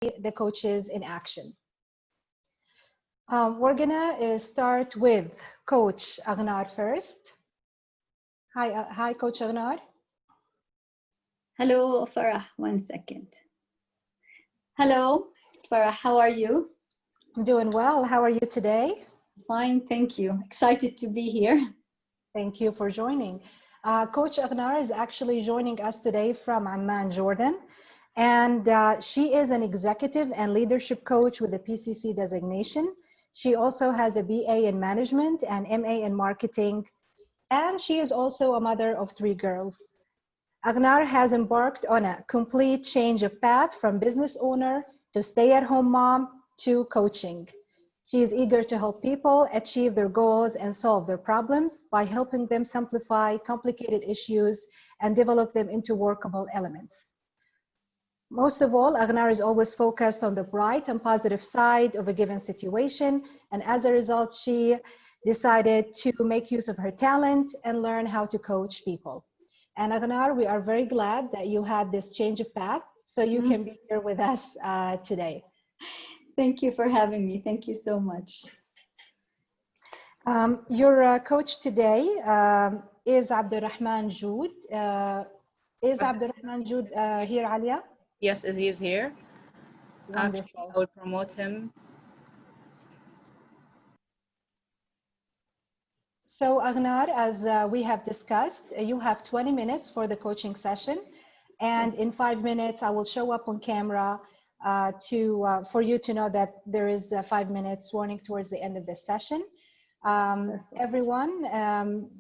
the coaches in action. We're gonna start with Coach Aghnar first. Hi, Coach Aghnar. Hello, Farah. 1 second. Hello, Farah. How are you? I'm doing well. How are you today? Fine, thank you. Excited to be here. Thank you for joining. Coach Aghnar is actually joining us today from Amman, Jordan. And she is an executive and leadership coach with a PCC designation. She also has a BA in management and MA in marketing. And she is also a mother of 3 girls. Aghnar has embarked on a complete change of path from business owner to stay-at-home mom to coaching. She is eager to help people achieve their goals and solve their problems by helping them simplify complicated issues and develop them into workable elements. Most of all, Aghnar is always focused on the bright and positive side of a given situation, and as a result, she decided to make use of her talent and learn how to coach people. And Aghnar, we are very glad that you had this change of path, so you can be here with us today. Thank you for having me. Thank you so much. Your coach today is Abdurrahman Joud. Is Abdurrahman Joud here, Alia? Yes, he is here. Wonderful. Actually, I will promote him. So Aghnar, as we have discussed, you have 20 minutes for the coaching session. And in 5 minutes, I will show up on camera for you to know that there is a 5 minutes warning towards the end of the session. Everyone,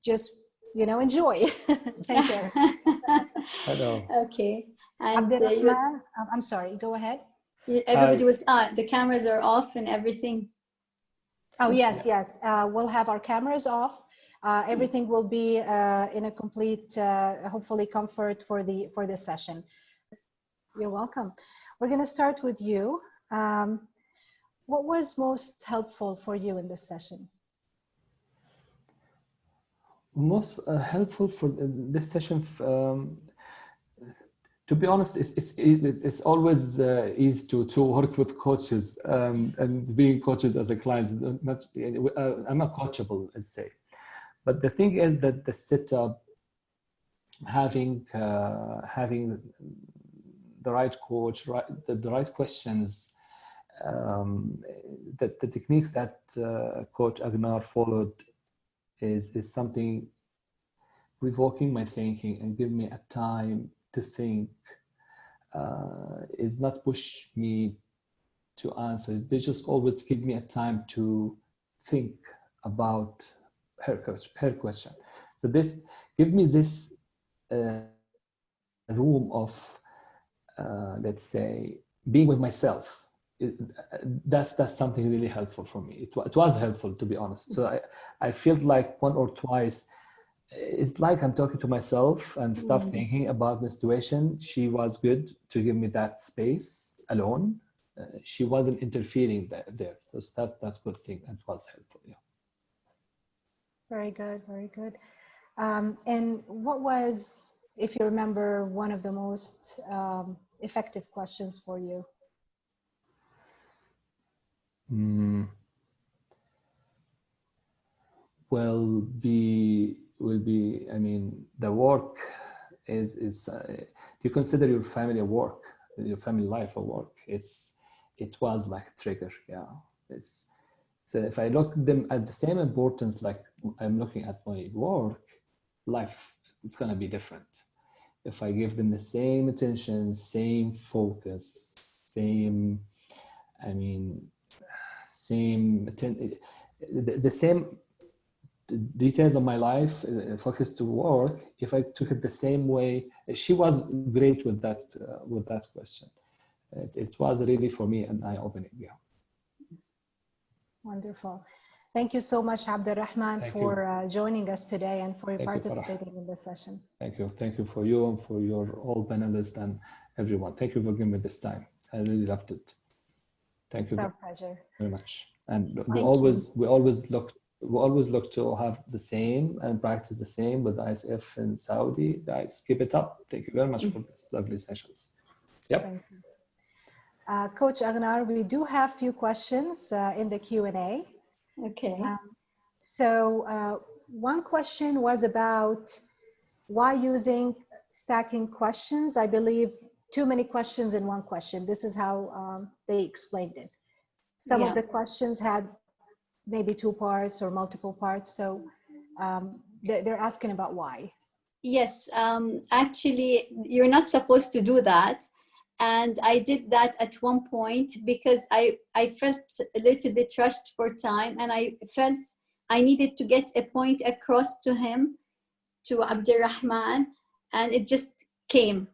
just, enjoy. Thank you. Hello. Okay. And Abdurrahman, I'm sorry, go ahead. Everybody was, the cameras are off and everything. Oh, yes, yes. We'll have our cameras off. Everything will be in a complete, hopefully, comfort for the session. You're welcome. We're going to start with you. What was most helpful for you in this session? Most helpful for this session, to be honest, it's always easy to work with coaches, and being coaches as a client is not, I'm not coachable, let's say. But the thing is that the setup, having the right coach, the right questions, the techniques that Coach Aghnar followed is something revoking my thinking and give me a time to think, is not push me to answers. They just always give me a time to think about her question. So this give me this room of, let's say, being with myself. That's something really helpful for me. It was helpful, to be honest. So I felt like 1 or twice, it's like I'm talking to myself and stop thinking about the situation. She was good to give me that space alone. She wasn't interfering there. So that's a good thing, and was helpful. Yeah. Very good, very good. And what was, if you remember, one of the most effective questions for you? Will be, I mean, the work is do you consider your family a work, your family life a work? It was like trigger, yeah. So if I look them at the same importance, like I'm looking at my work life, it's gonna be different. If I give them the same attention, same focus, same, I mean, the same details of my life focused to work. If I took it the same way, she was great with that question. It was really for me an eye-opening. Yeah. Wonderful. Thank you so much, Abdurrahman, for joining us today and for participating in this session. Thank you. Thank you for you and for your all panelists and everyone. Thank you for giving me this time. I really loved it. Thank you. It's our pleasure. Very much. And we always look to have the same and practice the same with ICF in Saudi. Guys, keep it up. Thank you very much for this lovely sessions. Yep. Thank you. Coach Aghnar, we do have few questions in the Q&A. Okay. One question was about why using stacking questions. I believe too many questions in one question. This is how they explained it. Some of the questions had maybe two parts or multiple parts. So they're asking about why. Yes, actually, you're not supposed to do that. And I did that at one point because I felt a little bit rushed for time, and I felt I needed to get a point across to him, to Abdurrahman, and it just came.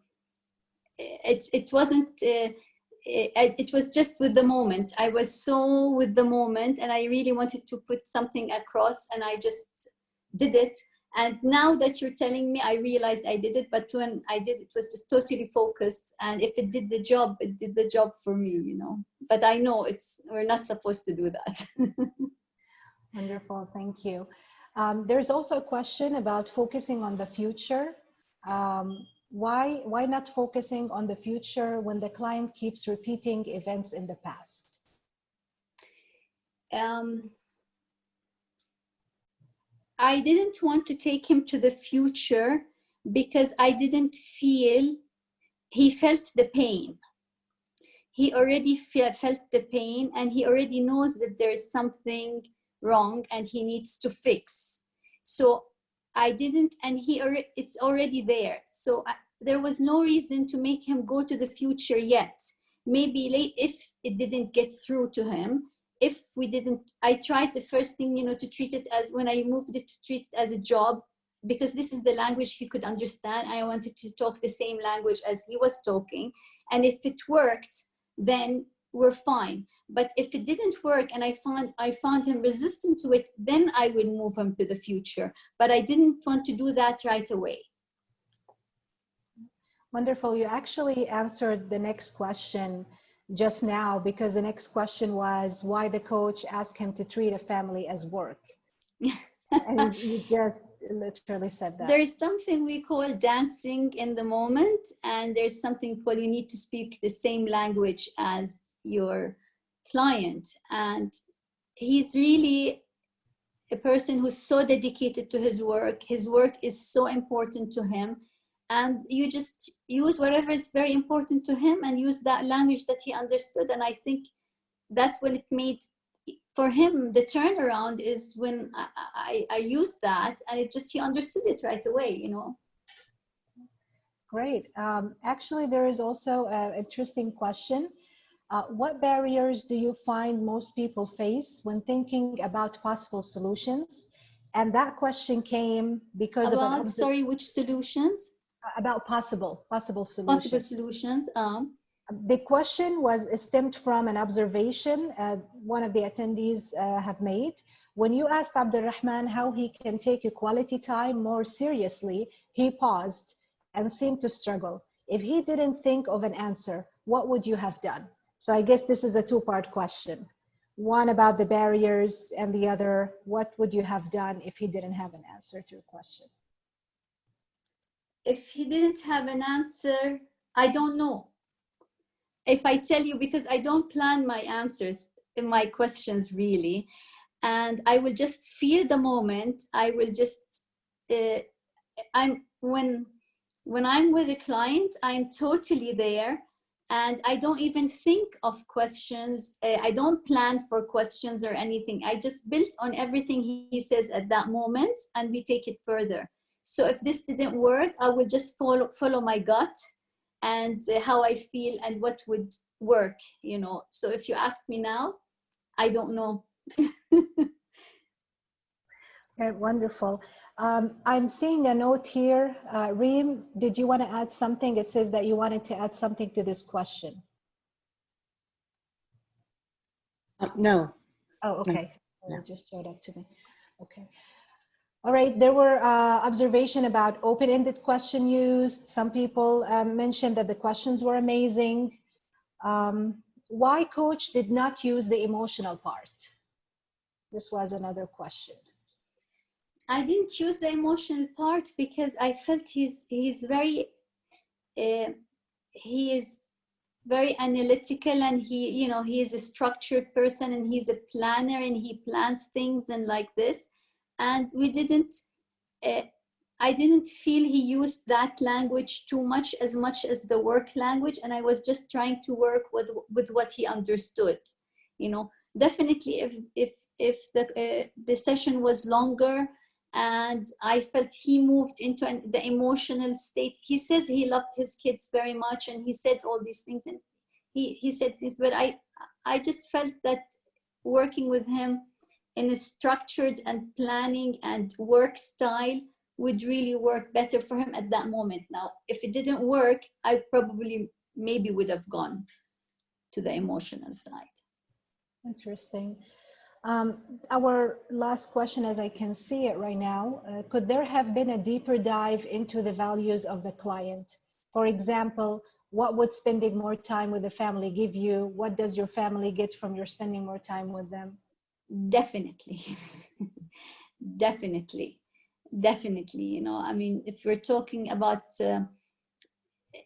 It wasn't, it was just with the moment. I was so with the moment, and I really wanted to put something across, and I just did it. And now that you're telling me, I realized I did it, but when I did, it was just totally focused. And if it did the job, it did the job for me, you know. But I know we're not supposed to do that. Wonderful, thank you. There's also a question about focusing on the future. Why not focusing on the future when the client keeps repeating events in the past? I didn't want to take him to the future because I didn't feel he felt the pain. He already felt the pain, and he already knows that there's something wrong and he needs to fix. So I didn't, and it's already there. So there was no reason to make him go to the future yet. Maybe late, if it didn't get through to him. If we didn't, I tried the first thing, you know, to treat it as, when I moved it, to treat it as a job, because this is the language he could understand. I wanted to talk the same language as he was talking. And if it worked, then we're fine. But if it didn't work and I found him resistant to it, then I would move him to the future. But I didn't want to do that right away. Wonderful. You actually answered the next question just now, because the next question was why the coach asked him to treat a family as work. And you just literally said that. There's something we call dancing in the moment, and there's something called, you need to speak the same language as your client. And he's really a person who's so dedicated to his work. His work is so important to him. And you just use whatever is very important to him and use that language that he understood. And I think that's what it made for him. The turnaround is when I used that, and it just, he understood it right away, you know. Great. Actually, there is also an interesting question. What barriers do you find most people face when thinking about possible solutions? And that question came because of sorry, which solutions? About possible solutions. Possible solutions. The question was stemmed from an observation one of the attendees have made. When you asked Abdurrahman how he can take a quality time more seriously, he paused and seemed to struggle. If he didn't think of an answer, what would you have done? So I guess this is a two-part question. One about the barriers, and the other, what would you have done if he didn't have an answer to your question? If he didn't have an answer, I don't know. If I tell you, because I don't plan my answers in my questions really, and I will just feel the moment. I will just, when I'm with a client, I'm totally there, and I don't even think of questions. I don't plan for questions or anything. I just build on everything he says at that moment, and we take it further. So if this didn't work, I will just follow my gut and how I feel and what would work, you know. So if you ask me now, I don't know. Okay, wonderful. I'm seeing a note here. Reem, did you want to add something? It says that you wanted to add something to this question. No. Oh, okay. No. It just showed up to me. Okay. All right, there were observation about open-ended question used. Some people mentioned that the questions were amazing. Why coach did not use the emotional part? This was another question. I didn't use the emotional part because I felt he's very, he is very analytical, and he is a structured person, and he's a planner, and he plans things and like this. And we didn't, I didn't feel he used that language too much as the work language. And I was just trying to work with what he understood. Definitely if the session was longer and I felt he moved into the emotional state. He says he loved his kids very much, and he said all these things, and he said this, but I just felt that working with him in a structured and planning and work style would really work better for him at that moment. Now, if it didn't work, I probably maybe would have gone to the emotional side. Interesting. Our last question, as I can see it right now, could there have been a deeper dive into the values of the client? For example, what would spending more time with the family give you? What does your family get from your spending more time with them? Definitely. Definitely. I mean, if we're talking about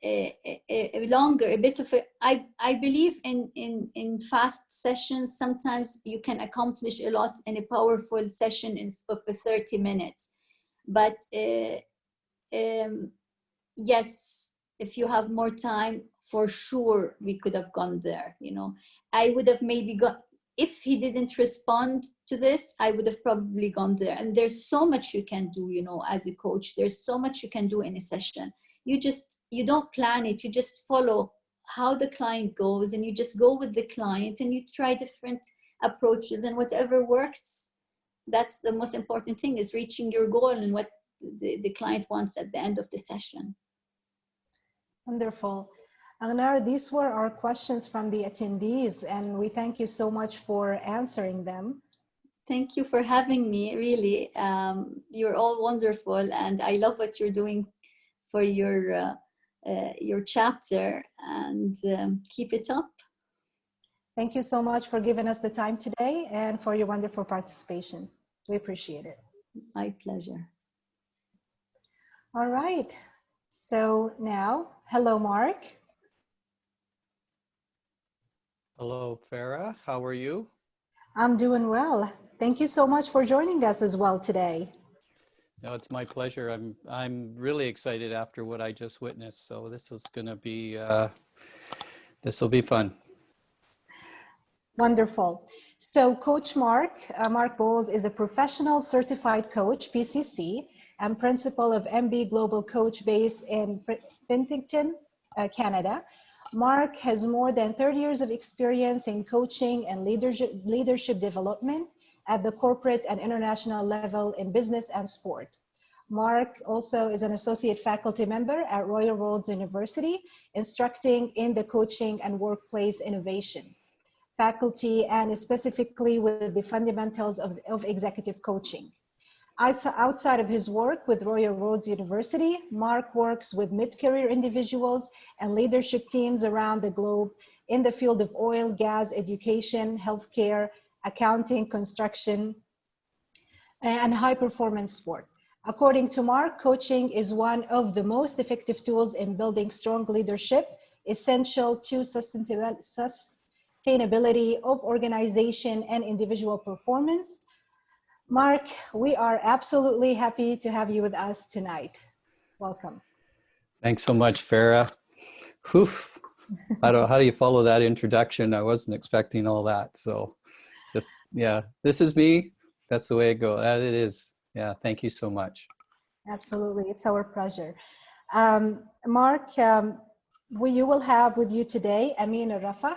a longer, a bit of I believe in fast sessions, sometimes you can accomplish a lot in a powerful session of 30 minutes. But yes, if you have more time, for sure, we could have gone there. I would have maybe if he didn't respond to this, I would have probably gone there. And there's so much you can do, as a coach. There's so much you can do in a session. You don't plan it. You just follow how the client goes, and you just go with the client, and you try different approaches, and whatever works. That's the most important thing, is reaching your goal and what the client wants at the end of the session. Wonderful. Aghnar, these were our questions from the attendees, and we thank you so much for answering them. Thank you for having me, really. You're all wonderful, and I love what you're doing for your chapter, and keep it up. Thank you so much for giving us the time today and for your wonderful participation. We appreciate it. My pleasure. All right. So now, hello, Marc. Hello, Farah. How are you? I'm doing well. Thank you so much for joining us as well today. No, it's my pleasure. I'm really excited after what I just witnessed. So this is going to be this will be fun. Wonderful. So Coach Marc Bowles is a professional certified coach, PCC, and principal of MB Global Coach based in Penticton, Canada. Marc has more than 30 years of experience in coaching and leadership development at the corporate and international level in business and sport. Marc also is an associate faculty member at Royal Roads University, instructing in the coaching and workplace innovation faculty, and specifically with the fundamentals of executive coaching. Outside of his work with Royal Roads University, Marc works with mid-career individuals and leadership teams around the globe in the field of oil, gas, education, healthcare, accounting, construction, and high-performance sport. According to Marc, coaching is one of the most effective tools in building strong leadership, essential to sustainability of organization and individual performance. Marc, we are absolutely happy to have you with us tonight. Welcome. Thanks so much, Farah. Whew. How do you follow that introduction? I wasn't expecting all that. So just, yeah, this is me. That's the way it goes. That it is. Yeah, thank you so much. Absolutely, it's our pleasure. Marc, you will have with you today Amin Rafah.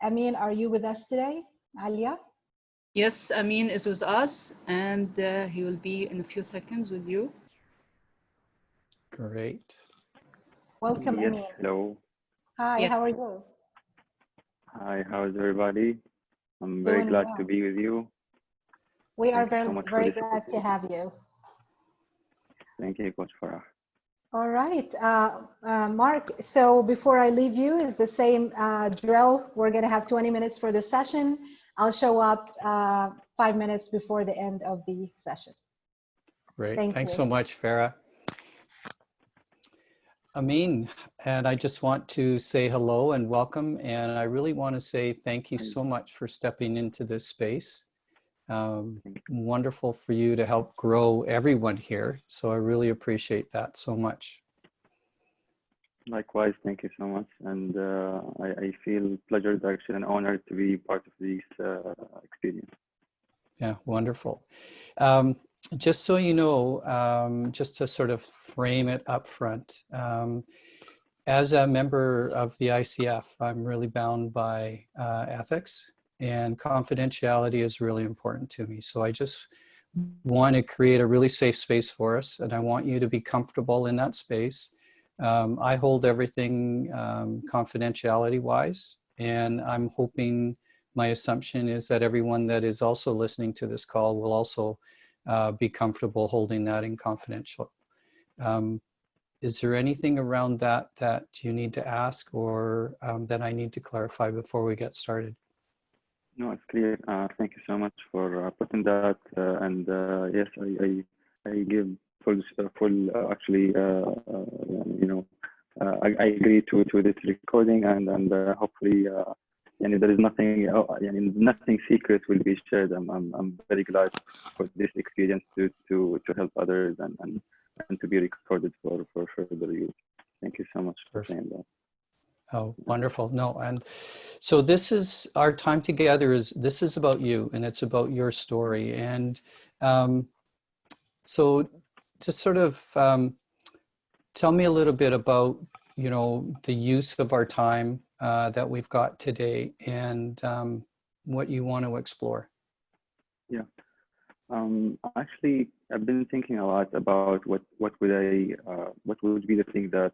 Amin, are you with us today? Alia? Yes, Amin is with us, and he will be in a few seconds with you. Great. Welcome, yes, Amin. hello. Hi, Yes. how are you? Hi, how is everybody? I'm very Doing glad well. to be with you. We are Thank you so much for very this glad to have you. Thank you, Coach Farah. All right, Marc, so before I leave you, is the same drill. We're going to have 20 minutes for the session. I'll show up 5 minutes before the end of the session. Great. Thanks Thanks so much, Farah. Amin. And I just want to say hello and welcome. And I really want to say thank you so much for stepping into this space. Wonderful for you to help grow everyone here. So I really appreciate that so much. Likewise, thank you so much. And I feel pleasured, actually, and honored to be part of this experience. Yeah, wonderful. Just so you know, just to sort of frame it up front, as a member of the ICF, I'm really bound by ethics, and confidentiality is really important to me. So I just want to create a really safe space for us, and I want you to be comfortable in that space. I hold everything confidentiality-wise, and I'm hoping, my assumption is that everyone that is also listening to this call will also be comfortable holding that in confidential. Is there anything around that you need to ask, or that I need to clarify before we get started? No, it's clear. Thank you so much for putting that. And yes, I give full actually, you know, I agree to this recording, and hopefully, and there is nothing, nothing secret will be shared. I'm very glad for this experience to help others and to be recorded for further use. Thank you so much for saying that. Oh, wonderful. No, and so this is our time together. This is about you, and it's about your story. And so just sort of tell me a little bit about, you know, the use of our time that we've got today, and what you want to explore. Yeah. Actually, I've been thinking a lot about what would be the thing that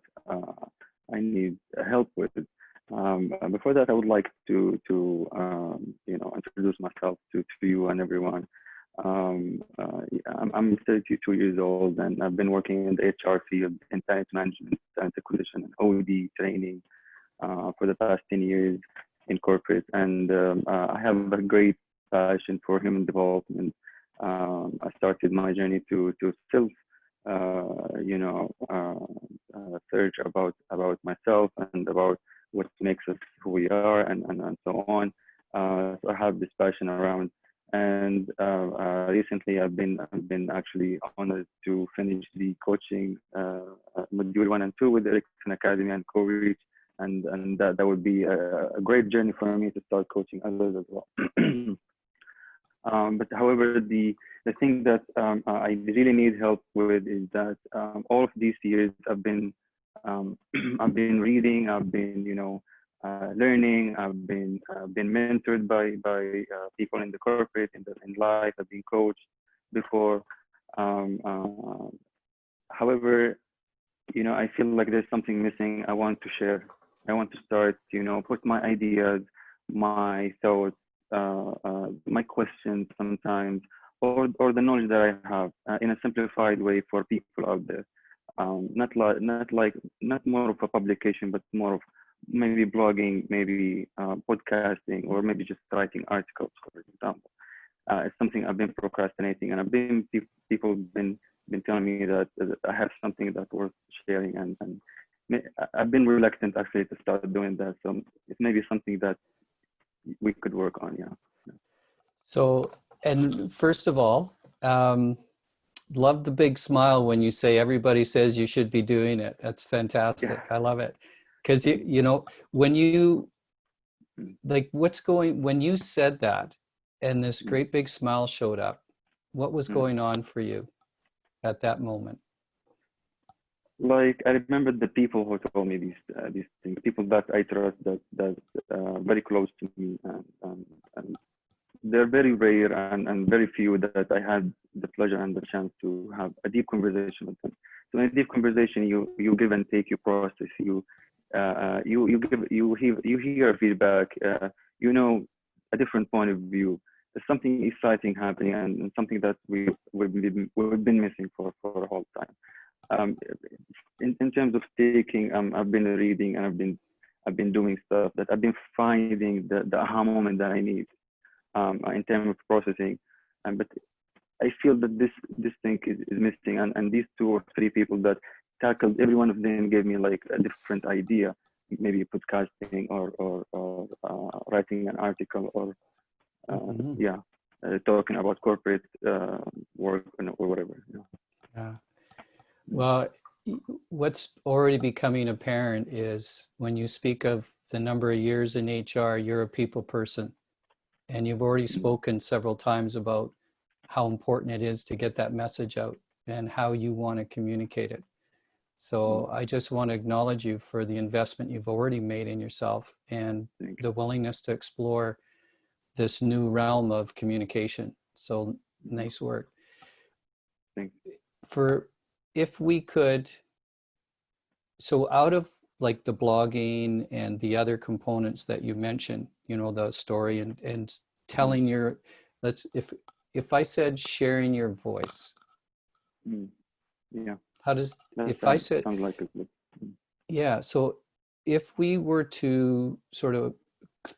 I need help with. Before that, I would like to you know, introduce myself to you and everyone. I'm 32 years old, and I've been working in the HR field in talent management, talent acquisition, and OD training for the past 10 years in corporate. And I have a great passion for human development. I started my journey to self, you know, search about myself and about what makes us who we are, and so on. So I have this passion around, and recently I've been actually honored to finish the coaching module 1 and 2 with the Erickson Academy and Co-Reach, and that would be a great journey for me to start coaching others as well. But however, the thing that I really need help with is that all of these years I've been reading, I've been, you know, learning, I've been mentored by people in the corporate, in life. I've been coached before. However, you know, I feel like there's something missing. I want to share. I want to start, you know, put my ideas, my thoughts, my questions sometimes, or the knowledge that I have in a simplified way for people out there. Not more of a publication, but more of maybe blogging, maybe podcasting, or maybe just writing articles, for example. It's something I've been procrastinating, and people been telling me that I have something that's worth sharing, and I've been reluctant actually to start doing that. So it may be something that we could work on. Yeah. So, and first of all, love the big smile when you say everybody says you should be doing it. That's fantastic. Yeah. I love it. Because you know, when you when you said that and this great big smile showed up, what was going on for you at that moment? Like, I remember the people who told me these things, people that I trust, that very close to me, and they're very rare and very few that I had the pleasure and the chance to have a deep conversation with them. So in a deep conversation, you give and take, you process, you hear feedback, you know, a different point of view. There's something exciting happening, and something that we've been missing for a whole time. In terms of taking, I've been reading, and I've been doing stuff that I've been finding the aha moment that I need in terms of processing, but I feel that this thing is missing, and these 2 or 3 people that tackled every one of them, gave me like a different idea, maybe podcasting or writing an article or talking about corporate work or whatever. Yeah. Well, what's already becoming apparent is when you speak of the number of years in HR, you're a people person, and you've already spoken several times about how important it is to get that message out and how you want to communicate it. So I just want to acknowledge you for the investment you've already made in yourself and the willingness to explore this new realm of communication. So nice work. If we could, so out of like the blogging and the other components that you mentioned, you know, the story and telling your, if I said sharing your voice, how does, if I said, sounds like yeah, so if we were to sort of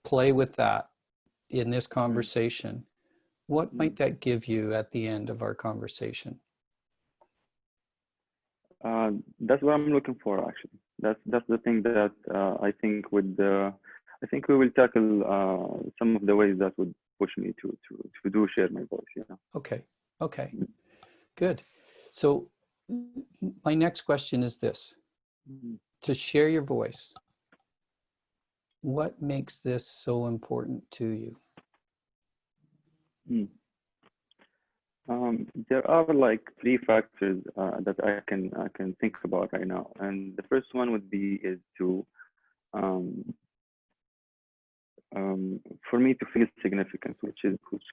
play with that in this conversation, what might that give you at the end of our conversation? That's what I'm looking for, actually. That's the thing that I think would. I think we will tackle some of the ways that would push me to do share my voice. Yeah. Okay. Good. So my next question is this: to share your voice, what makes this so important to you? There are like three factors that I can think about right now, and the first one would be is to for me to feel significant, which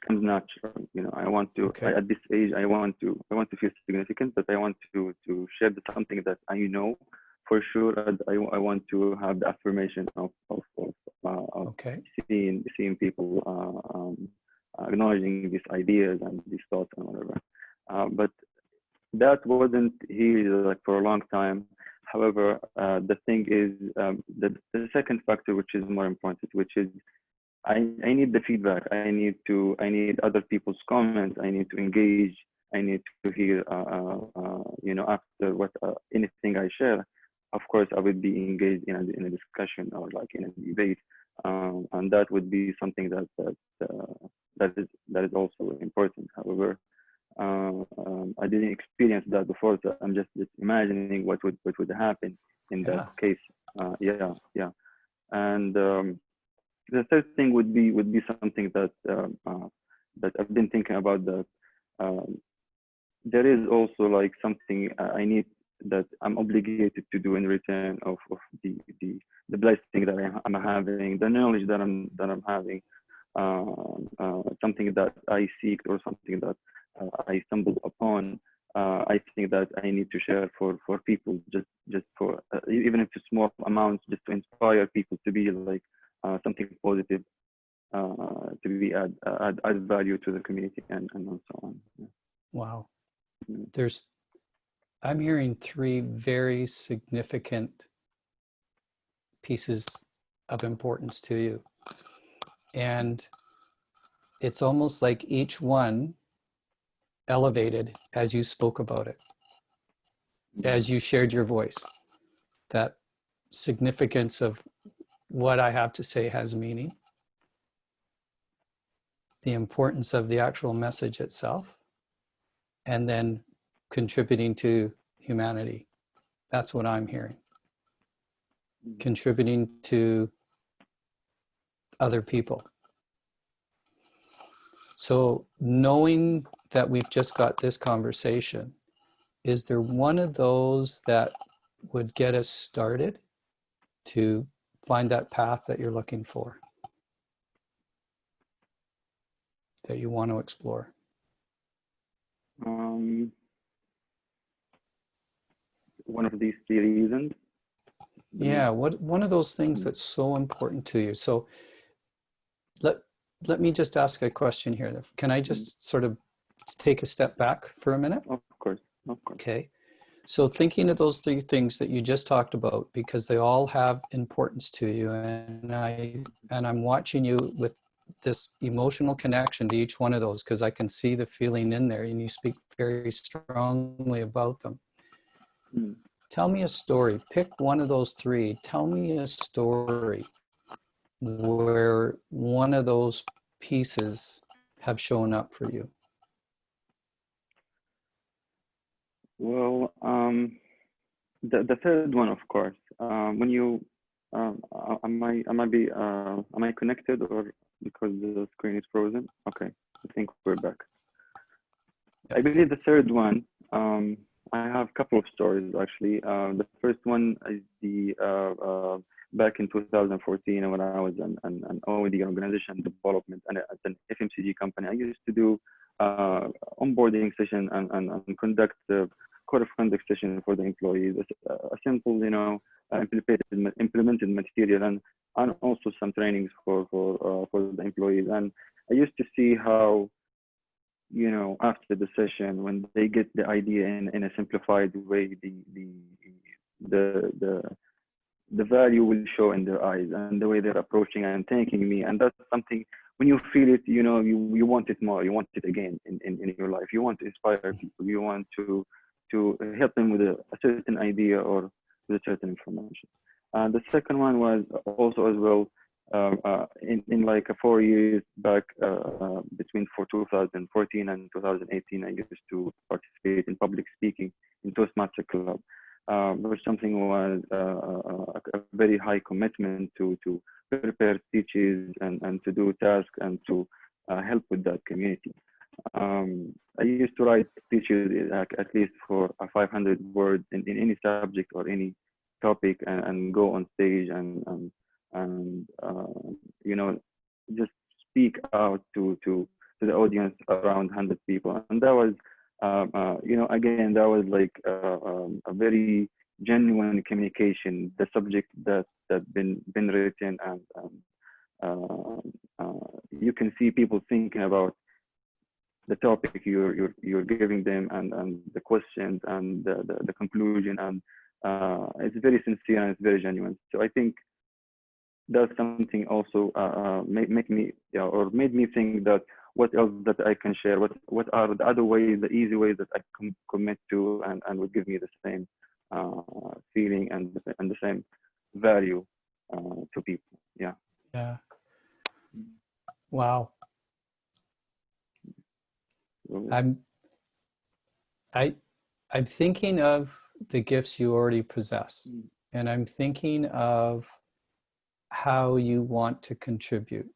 comes natural. You know, I want to at this age I want to feel significant, but I want to share something that I know for sure. I want to have the affirmation of seeing people acknowledging these ideas and these thoughts and whatever. But that wasn't here like for a long time. However, the thing is, the second factor, which is more important, which is I need the feedback. I need other people's comments. I need to engage. I need to hear, you know, after what anything I share. Of course, I would be engaged in a discussion or like in a debate, and that would be something that is also important. However, I didn't experience that before, so I'm just imagining what would happen in that case. And the third thing would be something that I've been thinking about. That there is also like something I need, that I'm obligated to do in return of the blessing that I'm having, the knowledge that I'm having, something that I seek or something that I stumbled upon. I think that I need to share for people, just for even if it's small amounts, just to inspire people to be like something positive, to be add value to the community and so on. Yeah. Wow. I'm hearing three very significant pieces of importance to you. And it's almost like each one elevated as you spoke about it, as you shared your voice. That significance of what I have to say has meaning, the importance of the actual message itself, and then contributing to humanity. That's what I'm hearing. Contributing to other people. So knowing that we've just got this conversation, is there one of those that would get us started to find that path that you're looking for, that you want to explore? One of these three reasons. Yeah, one of those things that's so important to you. So let me just ask a question here. Can I just sort of take a step back for a minute? Of course. Okay. So thinking of those three things that you just talked about, because they all have importance to you, and I'm watching you with this emotional connection to each one of those, because I can see the feeling in there, and you speak very strongly about them. Tell me a story. Pick one of those three. Tell me a story where one of those pieces have shown up for you. Well, the third one, of course. When you am I connected, or because the screen is frozen? Okay, I think we're back. I believe the third one. I have a couple of stories actually. The first one is the back in 2014 when I was an OED organization development and at an FMCG company. I used to do onboarding session and conduct code of conduct session for the employees. A simple, you know, implemented material and also some trainings for the employees. And I used to see how, you know, after the session, when they get the idea in a simplified way, the value will show in their eyes and the way they're approaching and thanking me. And that's something, when you feel it, you know, you want it more, you want it again in your life. You want to inspire people. You want to help them with a certain idea or with a certain information. The second one was also as well, in like 4 years back, between 2014 and 2018, I used to participate in public speaking in Toastmaster Club, which something was a very high commitment to prepare speeches and to do tasks and to help with that community. I used to write speeches at least for 500 words in any subject or any topic, and go on stage and you know, just speak out to the audience around 100 people. And that was you know, again, that was like a very genuine communication. The subject that been written, and you can see people thinking about the topic you're giving them, and the questions and the conclusion, and it's very sincere and it's very genuine. So I think that's something also made me think that what else that I can share, what are the other ways, the easy ways that I can commit to and would give me the same feeling and the same value to people. Yeah. Yeah. Wow. I'm thinking of the gifts you already possess, and I'm thinking of how you want to contribute.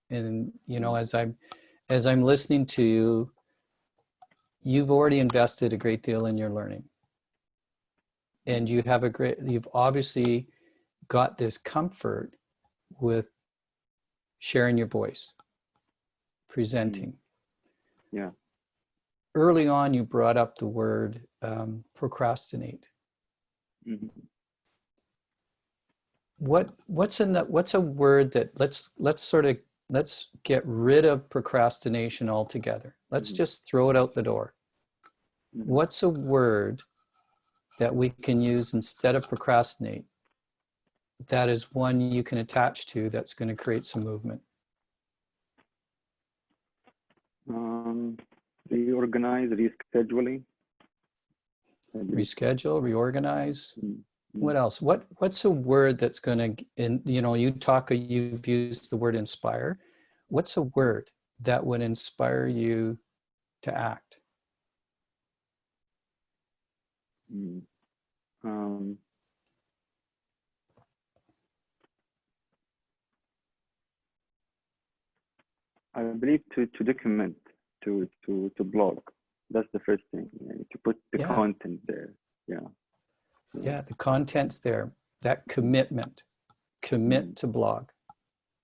And you know, as I'm listening to you, you've already invested a great deal in your learning, and you've obviously got this comfort with sharing your voice, presenting. Yeah. Early on, you brought up the word procrastinate. Mm-hmm. What's a word that let's get rid of procrastination altogether. Let's just throw it out the door. Mm-hmm. What's a word that we can use instead of procrastinate that is one you can attach to that's going to create some movement? Reorganize, rescheduling. Reschedule, reorganize. Mm-hmm. What else? What's a word that's going to, you know, you've used the word inspire. What's a word that would inspire you to act? I believe to document, to blog. That's the first thing. To put the content there. Yeah, the content's there. That commitment. Commit to blog.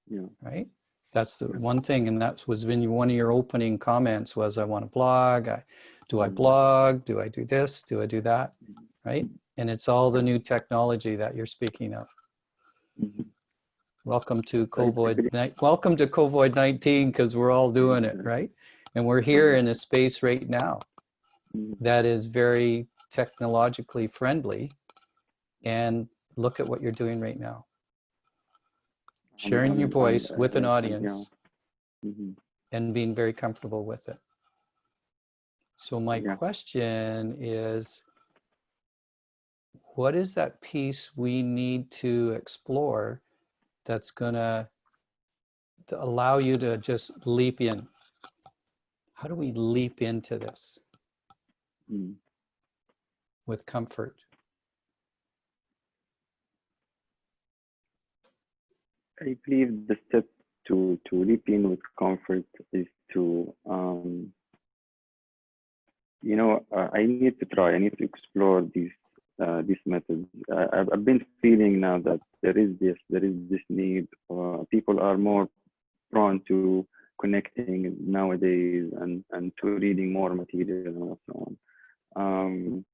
Yeah. Right? That's the one thing, and that was one of your opening comments was, I want to blog. Do I blog? Do I do this? Do I do that? Right? And it's all the new technology that you're speaking of. Mm-hmm. Welcome to COVID-19, because we're all doing it, right? And we're here in a space right now that is very technologically friendly. And look at what you're doing right now. Sharing your voice with an audience and being very comfortable with it. So my question is, what is that piece we need to explore that's going to allow you to just leap in? How do we leap into this with comfort? I believe the step to leap in with comfort is to, you know, I need to try. I need to explore these methods. I've been feeling now that there is this need. People are more prone to connecting nowadays and to reading more material and so on.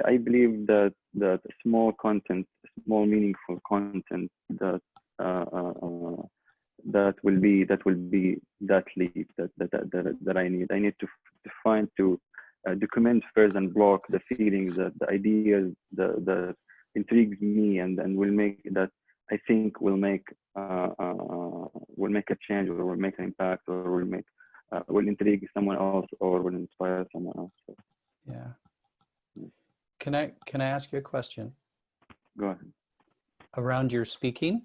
I believe that small content, small meaningful content that will be that leap that I need. I need to find to document first and block the feelings, that the ideas that intrigues me and will make that I think will make a change, or will make an impact, or will intrigue someone else, or will inspire someone else. So, yeah. Can I ask you a question? Go ahead. Around your speaking,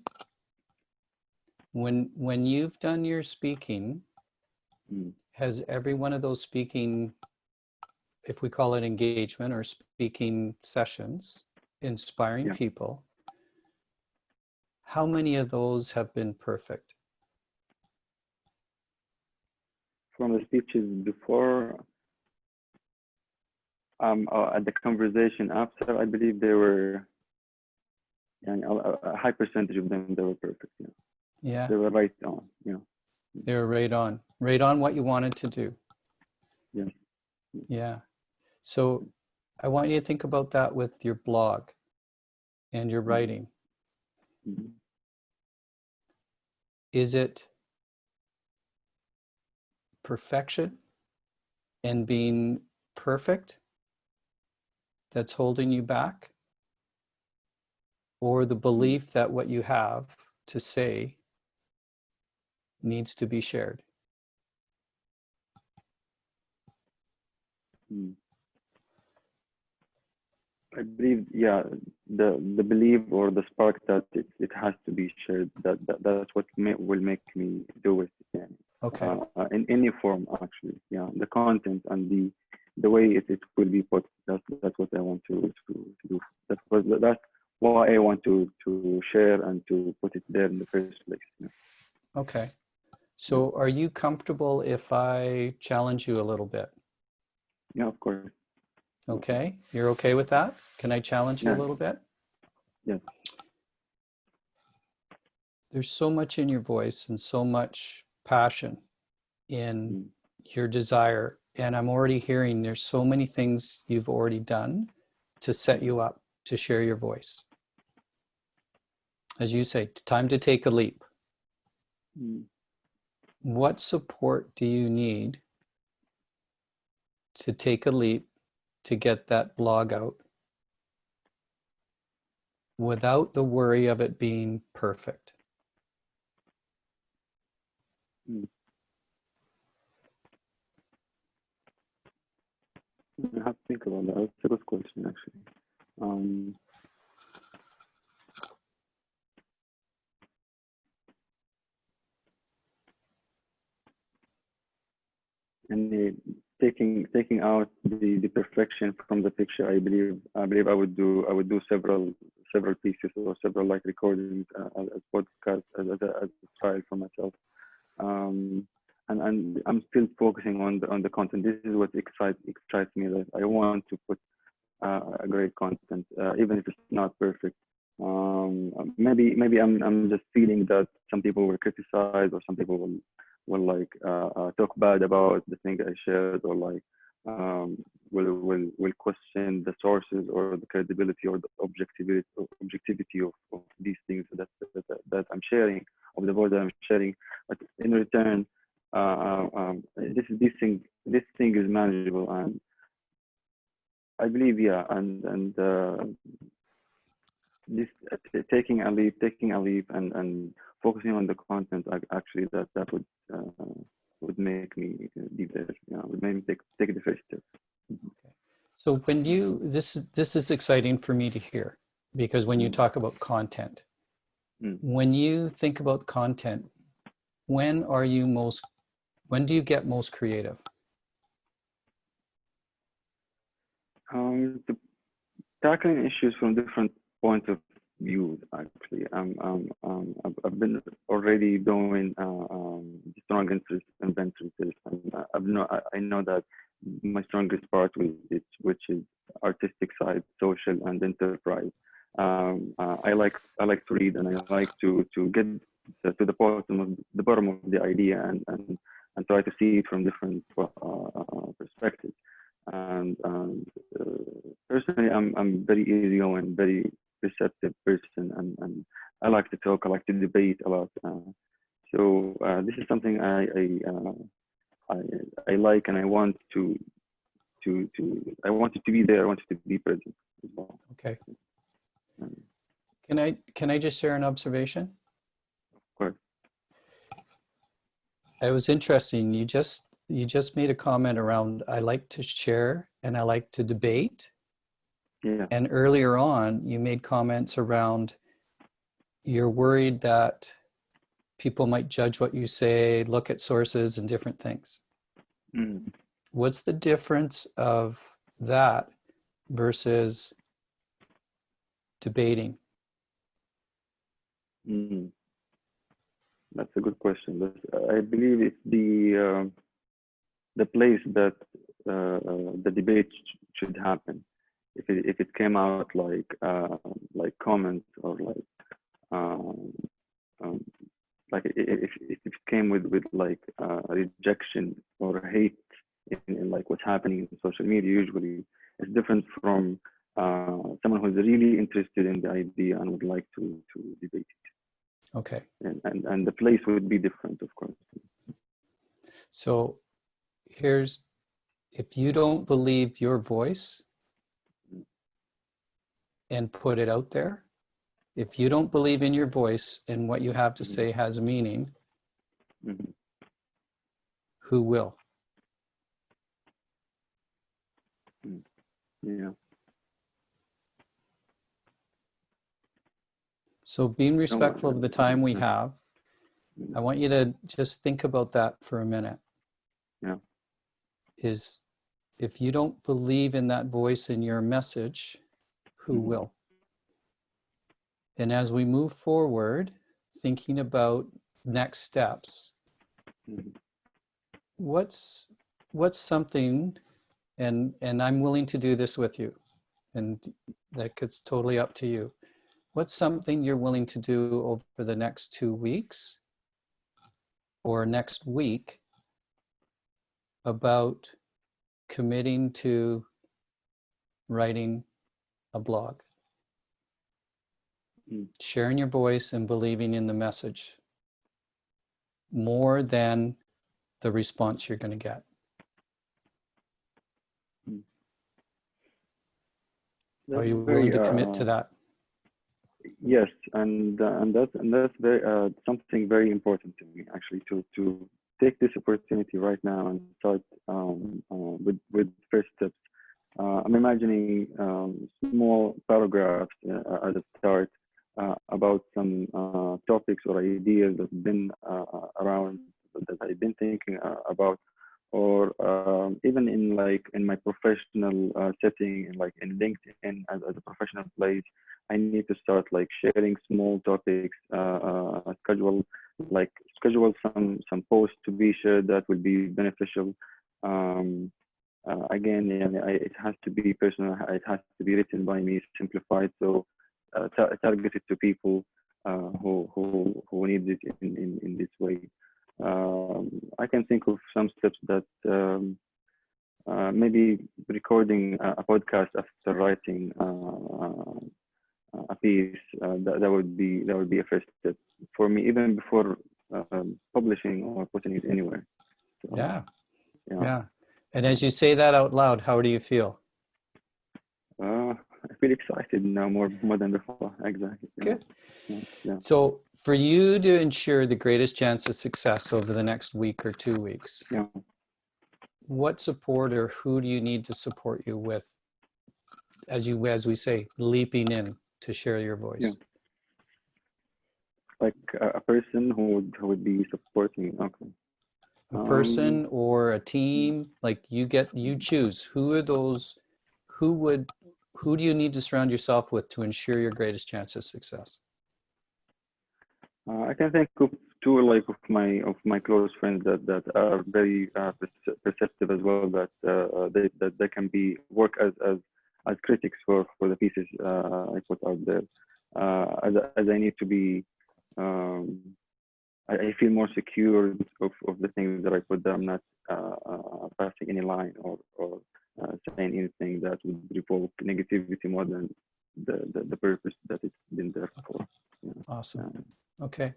when you've done your speaking, has every one of those speaking, if we call it engagement or speaking sessions, inspiring people, how many of those have been perfect? From the speeches before, at the conversation after, I believe there were a high percentage of them that were perfect. Yeah. Yeah. They were right on. Yeah. They were right on what you wanted to do. Yeah. Yeah. So I want you to think about that with your blog and your writing. Is it perfection and being perfect that's holding you back? Or the belief that what you have to say needs to be shared? I believe, the belief or the spark that it has to be shared. That's what will make me do it. Yeah. Okay. In any form, actually. Yeah. The content and the way it will be put. That's what I want to do. That's why I want to share and to put it there in the first place. Yeah. Okay. So are you comfortable if I challenge you a little bit? Yeah, of course. Okay. You're okay with that? Can I challenge you a little bit? Yes. There's so much in your voice and so much passion in your desire. And I'm already hearing there's so many things you've already done to set you up to share your voice. As you say, time to take a leap. What support do you need to take a leap to get that blog out without the worry of it being perfect? I have to think about that. That's a good question, actually. And taking out the perfection from the picture, I believe I would do several pieces or several like recordings as podcasts as a trial for myself. And I'm still focusing on the content. This is what excites me. That I want to put a great content, even if it's not perfect. Maybe I'm just feeling that some people will criticize, or some people will like talk bad about the thing I shared, or like will question the sources or the credibility or the objectivity of these things that I'm sharing, of the voice that I'm sharing. But in return, this thing is manageable, and I believe, and this taking a leap and focusing on the content, actually that would make me be there. Would make me take the first step. Okay. So when you, this is exciting for me to hear, because when you talk about content, when you think about content, when do you get most creative? Tackling issues from different points of view. Actually, I've been already doing strong interest in venture research, and I know that my strongest part with it, which is artistic side, social, and enterprise. I like to read, and I like to get to the bottom of the idea, and try to see it from different perspectives. And personally, I'm very easygoing, very receptive person, and I like to talk, I like to debate a lot. So this is something I like, and I want I wanted to be there. I wanted to be present as well. Okay. Can I just share an observation? Of course. It was interesting. You just made a comment around, I like to share and I like to debate. Yeah. And earlier on, you made comments around you're worried that people might judge what you say, look at sources and different things. What's the difference of that versus debating? That's a good question. I believe it's the place that the debate should happen. If it came out like comments, or like if it came with like rejection or hate in like what's happening in social media, usually it's different from someone who's really interested in the idea and would like to debate it. Okay. And the place would be different, of course. So if you don't believe your voice and put it out there, if you don't believe in your voice and what you have to say has meaning, who will? Yeah. So being respectful of the time we have, I want you to just think about that for a minute. Yeah. Is if you don't believe in that voice in your message, who will? And as we move forward, thinking about next steps, what's something, and I'm willing to do this with you, and that gets totally up to you. What's something you're willing to do over the next 2 weeks or next week about committing to writing a blog? Sharing your voice and believing in the message more than the response you're going to get. Are you willing to commit to that? Yes, and that's very something very important to me, actually, to take this opportunity right now and start with first steps. I'm imagining small paragraphs at the start about some topics or ideas that have been around, that I've been thinking about, or even in my professional setting, in LinkedIn as a professional place. I need to start sharing small topics, schedule some posts to be shared that will be beneficial. Again, it has to be personal. It has to be written by me, simplified, so targeted to people who need it in this way. I can think of some steps that maybe recording a podcast after writing a piece, that would be a first step for me, even before publishing or putting it anywhere. So, yeah. And as you say that out loud, how do you feel? I feel excited now more than before. Exactly. Good. Yeah. So for you to ensure the greatest chance of success over the next week or 2 weeks, what support or who do you need to support you with as we say, leaping in to share your voice? Yeah. Like a person who would be supporting. Okay. A person or a team, like you choose. Who are those? Who do you need to surround yourself with to ensure your greatest chance of success? I can think of two of my close friends that are very perceptive as well. That they can work as critics for the pieces I put out there. As I need to be. I feel more secure of the things that I put there. I'm not passing any line or saying anything that would revoke negativity more than the purpose that it's been there for. Yeah. Awesome. Okay.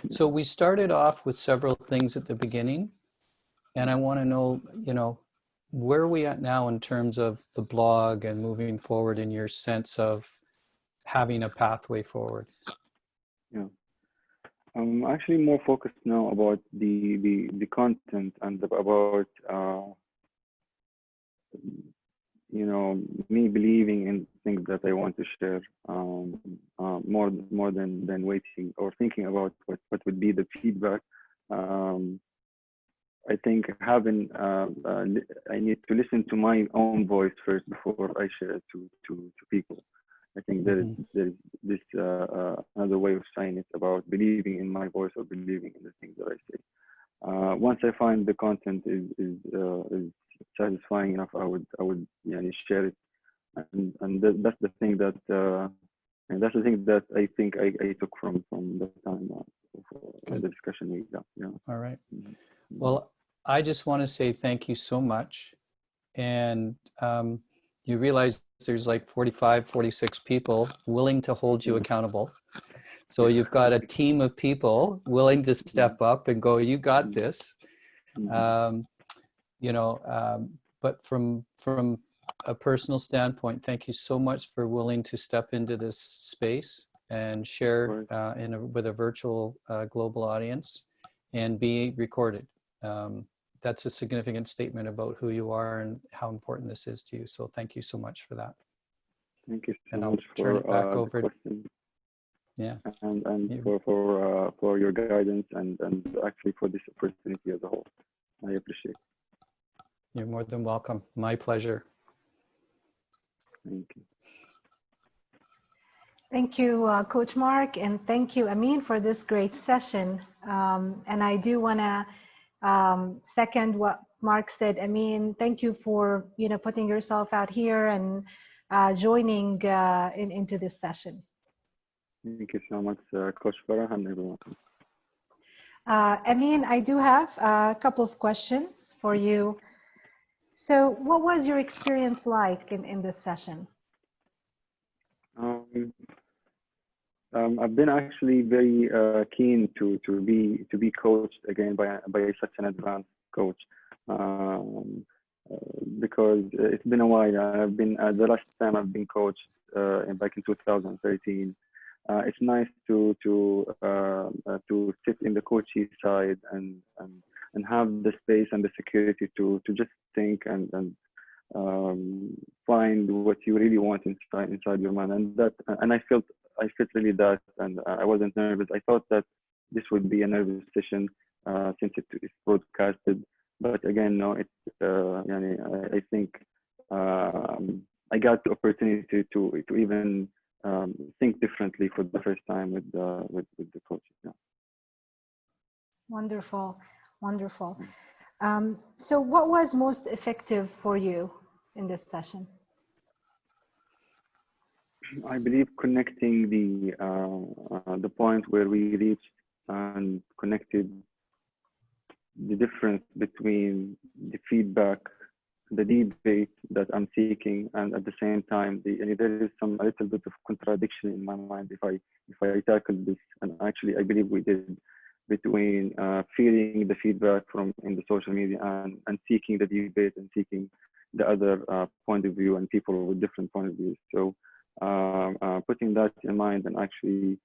So we started off with several things at the beginning, and I want to know, where are we at now in terms of the blog and moving forward in your sense of having a pathway forward? Yeah. I'm actually more focused now about the content and about me believing in things that I want to share, more than waiting or thinking about what would be the feedback. I think I need to listen to my own voice first before I share it to people. I think there is this another way of saying it about believing in my voice or believing in the things that I say. Once I find the content is satisfying enough, I would share it, and that's the thing that I think I took from the time of the discussion we got. Yeah. All right. Well, I just want to say thank you so much, and you realize there's like 45, 46 people willing to hold you accountable. So you've got a team of people willing to step up and go, you got this. But from a personal standpoint, thank you so much for willing to step into this space and share with a virtual global audience and be recorded. That's a significant statement about who you are and how important this is to you. So thank you so much for that. Thank you so and much I'll turn it back over. question. Yeah. And for your guidance and actually for this opportunity as a whole. I appreciate it. You're more than welcome. My pleasure. Thank you. Thank you, Coach Marc, and thank you, Amin, for this great session. And I do want to second what Marc said. Amin, thank you for putting yourself out here and joining into this session. Thank you so much, Coach Farah, and everyone. Amin, I do have a couple of questions for you. So what was your experience like in this session? I've been actually very keen to be coached again by such an advanced coach, because it's been a while. I've been the last time I've been coached back in 2013. It's nice to sit in the coaching side and have the space and the security to just think and find what you really want inside your mind, and I felt really that, and I wasn't nervous. I thought that this would be a nervous session since it is broadcasted, but again, no. I think I got the opportunity to even think differently for the first time with the coach. Yeah. Wonderful, wonderful. So what was most effective for you in this session? I believe connecting the point where we reached and connected the difference between the feedback, the debate that I'm seeking, and at the same time, there is a little bit of contradiction in my mind if I tackle this, and actually I believe we did, between feeling the feedback in the social media and seeking the debate and seeking the other point of view and people with different point of views. So putting that in mind and actually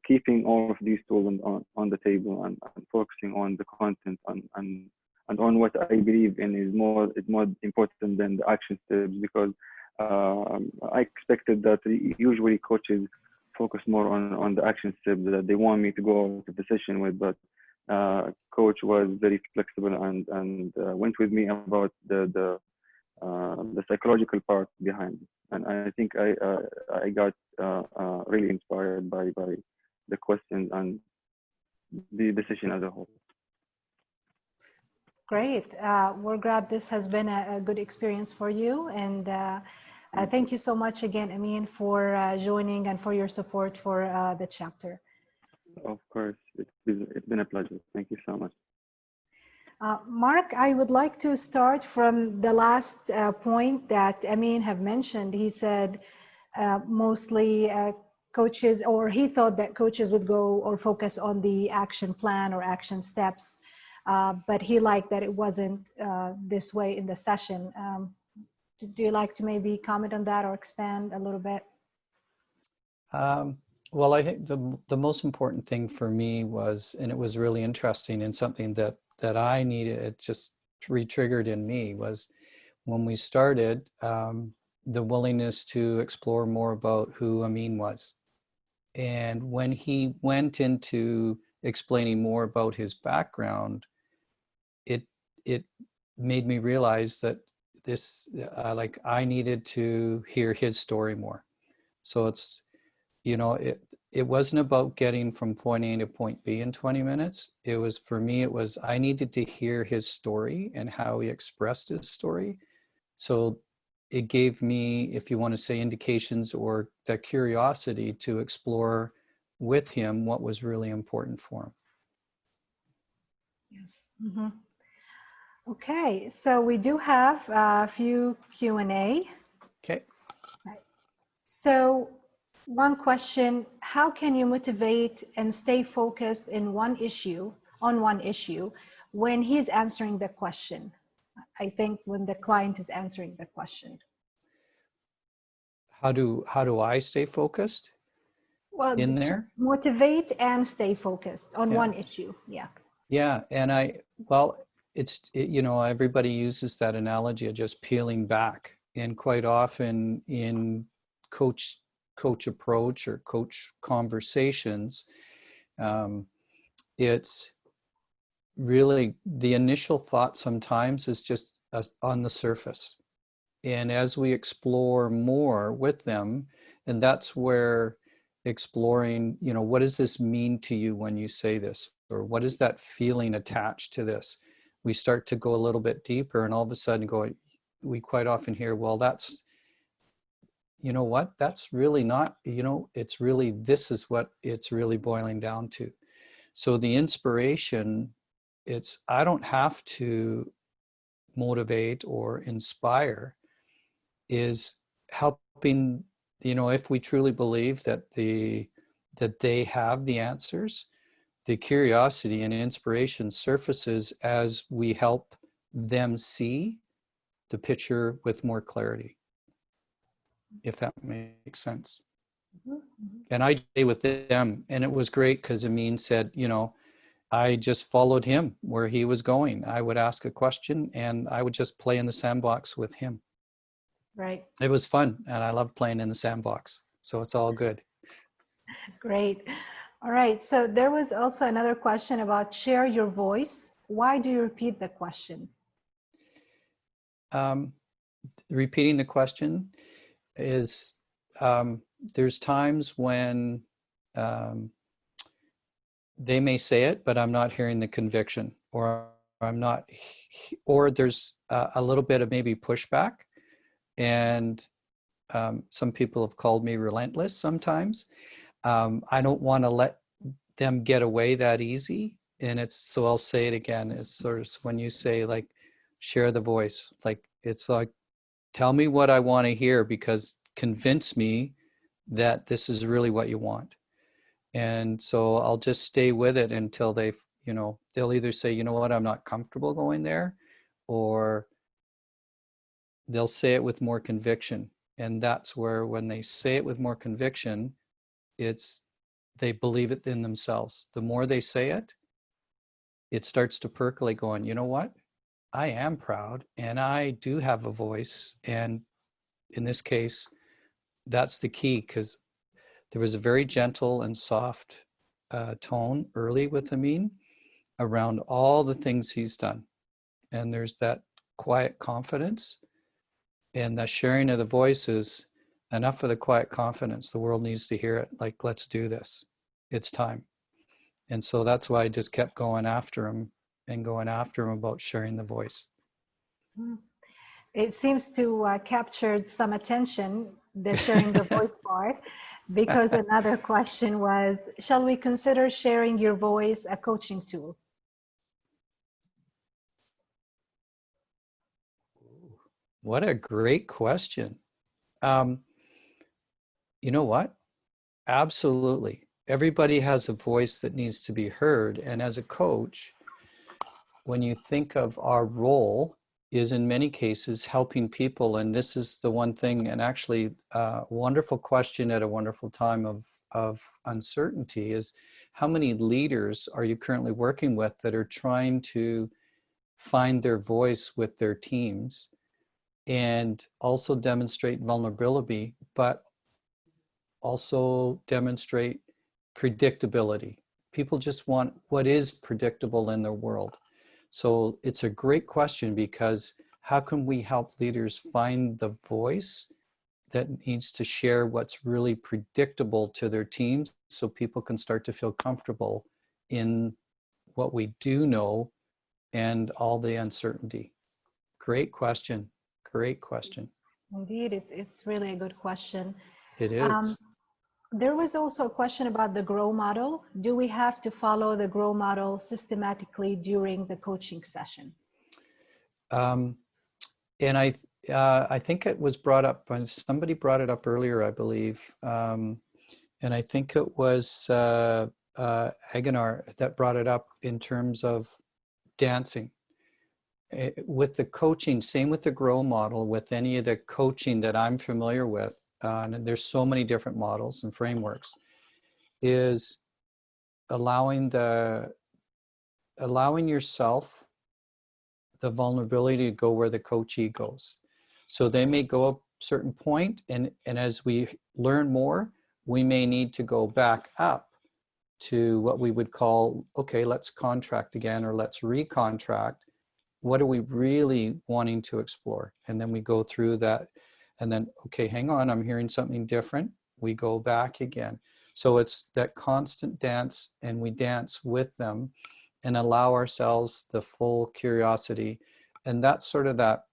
keeping all of these tools on the table and focusing on the content and on what I believe in is more important than the action steps, because I expected that usually coaches focus more on the action step that they want me to go to the session with, but coach was very flexible and went with me about the psychological part behind it. And I think I got really inspired by the questions and the session as a whole. Great. We're glad this has been a good experience for you. And thank you so much again, Amin, for joining and for your support for the chapter. Of course, it's been a pleasure. Thank you so much. Marc, I would like to start from the last point that Amin have mentioned. He said mostly coaches, or he thought that coaches would go or focus on the action plan or action steps, but he liked that it wasn't this way in the session. Do you like to maybe comment on that or expand a little bit? Well, I think the most important thing for me was, and it was really interesting and something that I needed, it just re-triggered in me, was when we started, the willingness to explore more about who Amin was. And when he went into explaining more about his background, it made me realize that this, like, I needed to hear his story more. So it's, you know, it wasn't about getting from point A to point B in 20 minutes. It was, for me, it was, I needed to hear his story and how he expressed his story. So it gave me, if you want to say, indications or the curiosity to explore with him what was really important for him. Yes. Mm-hmm. Okay, so we do have a few Q&A. Okay. Right. So one question, how can you motivate and stay focused in one issue, when he's answering the question? I think when the client is answering the question. How do I stay focused? Well, in there? Motivate and stay focused on one issue. Yeah. Yeah, and well, you know, everybody uses that analogy of just peeling back, and quite often in coach approach or coach conversations, it's really the initial thought sometimes is just on the surface. And as we explore more with them, and that's where exploring, you know, what does this mean to you when you say this? Or what is that feeling attached to this? We start to go a little bit deeper, and all of a sudden we quite often hear, well, that's, you know what, that's really not, you know, it's really, this is what it's really boiling down to. So the inspiration, it's, I don't have to motivate or inspire, is helping, you know, if we truly believe that they have the answers, the curiosity and inspiration surfaces as we help them see the picture with more clarity, if that makes sense. And I stay with them, and it was great because Amin said, you know, I just followed him where he was going. I would ask a question and I would just play in the sandbox with him. Right. It was fun, and I love playing in the sandbox. So it's all good. Great. All right. So there was also another question about share your voice. Why do you repeat the question? Repeating the question is, there's times when they may say it, but I'm not hearing the conviction, or I'm not, or there's a little bit of maybe pushback. And some people have called me relentless sometimes. I don't want to let them get away that easy. And it's, so I'll say it again, it's sort of when you say, like, share the voice, like, it's like, tell me what I want to hear, because convince me that this is really what you want. And so I'll just stay with it until they've, you know, they'll either say, you know what, I'm not comfortable going there, or they'll say it with more conviction. And that's where, when they say it with more conviction, it's, they believe it in themselves. The more they say it, it starts to percolate, going, you know what, I am proud and I do have a voice, and in this case, that's the key, because there was a very gentle and soft tone early with Amin around all the things he's done. And there's that quiet confidence, and the sharing of the voice is enough of the quiet confidence. The world needs to hear it. Like, let's do this. It's time. And so that's why I just kept going after him about sharing the voice. It seems to captured some attention, the sharing the voice part, because another question was, shall we consider sharing your voice a coaching tool? What a great question. You know what? Absolutely. Everybody has a voice that needs to be heard. And as a coach, when you think of our role is in many cases helping people. And this is the one thing, and actually a wonderful question at a wonderful time of uncertainty is, how many leaders are you currently working with that are trying to find their voice with their teams and also demonstrate vulnerability, but also demonstrate predictability? People just want what is predictable in their world. So it's a great question, because how can we help leaders find the voice that needs to share what's really predictable to their teams, so people can start to feel comfortable in what we do know and all the uncertainty? Great question. Great question. Indeed, it's really a good question. It is. There was also a question about the GROW model. Do we have to follow the GROW model systematically during the coaching session? And I think it was brought up, somebody brought it up earlier, I believe. And I think it was Aghnar that brought it up in terms of dancing. With the coaching, same with the GROW model, with any of the coaching that I'm familiar with, and there's so many different models and frameworks, is allowing yourself the vulnerability to go where the coachee goes. So they may go a certain point, and as we learn more, we may need to go back up to what we would call, okay, let's contract again, or let's recontract. What are we really wanting to explore? And then we go through that, and then, okay, hang on, I'm hearing something different. We go back again. So it's that constant dance, and we dance with them and allow ourselves the full curiosity. And that's sort of that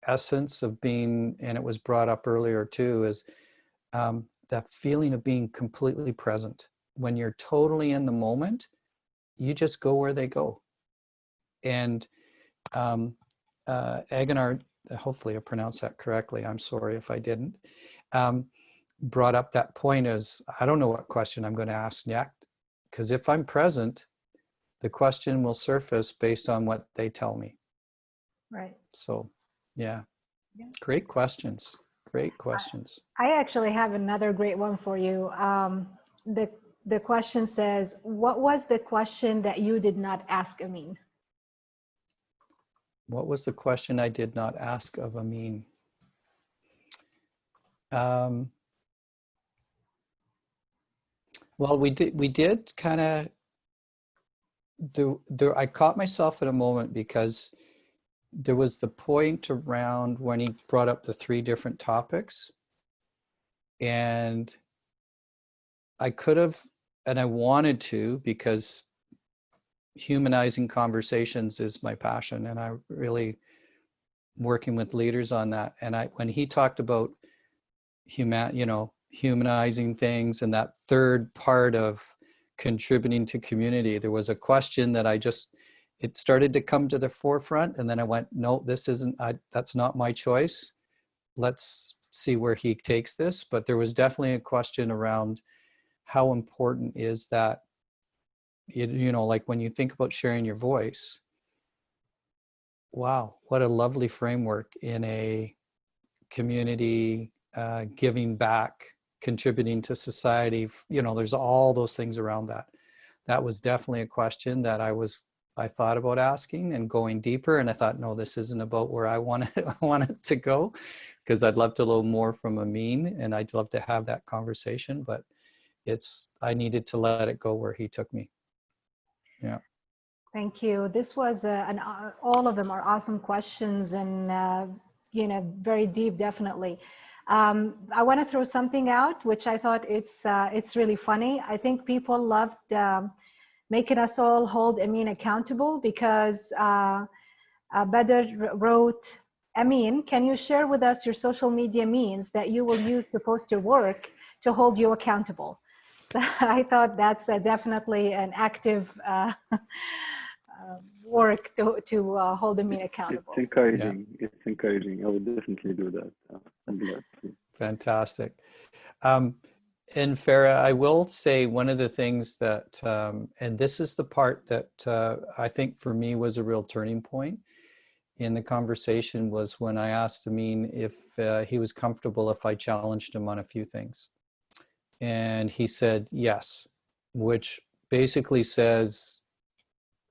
essence of being, and it was brought up earlier too, is that feeling of being completely present. When you're totally in the moment, you just go where they go. And Aghnar, hopefully I pronounced that correctly, I'm sorry if I didn't, brought up that point as, I don't know what question I'm going to ask next, because if I'm present, the question will surface based on what they tell me. Right. So, yeah. Great questions. Great questions. I actually have another great one for you. The question says, what was the question that you did not ask Amin? What was the question I did not ask of Amin? Well, we did kind of, I caught myself in a moment, because there was the point around when he brought up the 3 different topics, and I could have, and I wanted to, because humanizing conversations is my passion, and I really working with leaders on that. And when he talked about humanizing things, and that third part of contributing to community, there was a question that it started to come to the forefront, and then I went, no, that's not my choice. Let's see where he takes this. But there was definitely a question around how important is that, like when you think about sharing your voice, wow, what a lovely framework in a community, giving back, contributing to society. There's all those things around that. That was definitely a question that I was I thought about asking and going deeper, and I thought, no, this isn't about where I want it, I want it to go, because I'd love to learn more from Amin, and I'd love to have that conversation, but I needed to let it go where he took me. Yeah. Thank you. This was all of them are awesome questions, and very deep, definitely. I want to throw something out, which I thought it's really funny. I think people loved making us all hold Amin accountable, because Badr wrote, Amin, can you share with us your social media means that you will use to post your work to hold you accountable? So I thought that's definitely an active work to hold Amin accountable. It's encouraging. Yeah. It's encouraging. I would definitely do that. I'm glad to. Fantastic. And Farah, I will say one of the things that, and this is the part that I think for me was a real turning point in the conversation, was when I asked Amin if he was comfortable if I challenged him on a few things. And he said yes, which basically says,